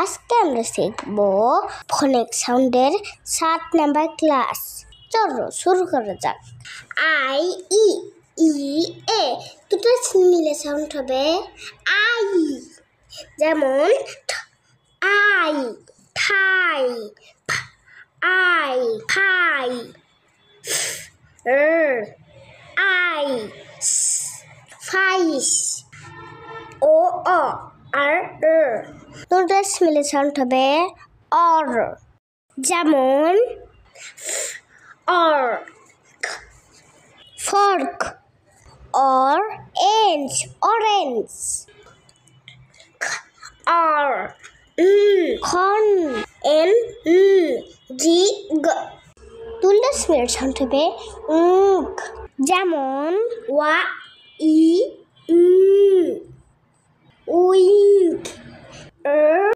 আজকে আমরা শিখব ফোনিক সাউন্ডের 7 নাম্বার ক্লাস। চলো শুরু করা যাক। আই ই ই এ দুটো মিলে সাউন্ড হবে আই। যেমন আই ঠাই, আই ফাই, আই ফাইস, ও আর দুটো মিলে সাউন্ড হবে অর। যেমন অর ফর্ক, অরেঞ্জ অরেঞ্জ, আর খন এন জি গ। দুটো মিলে সাউন্ড হবে যেমন ওয়া ই উইঙ্ক,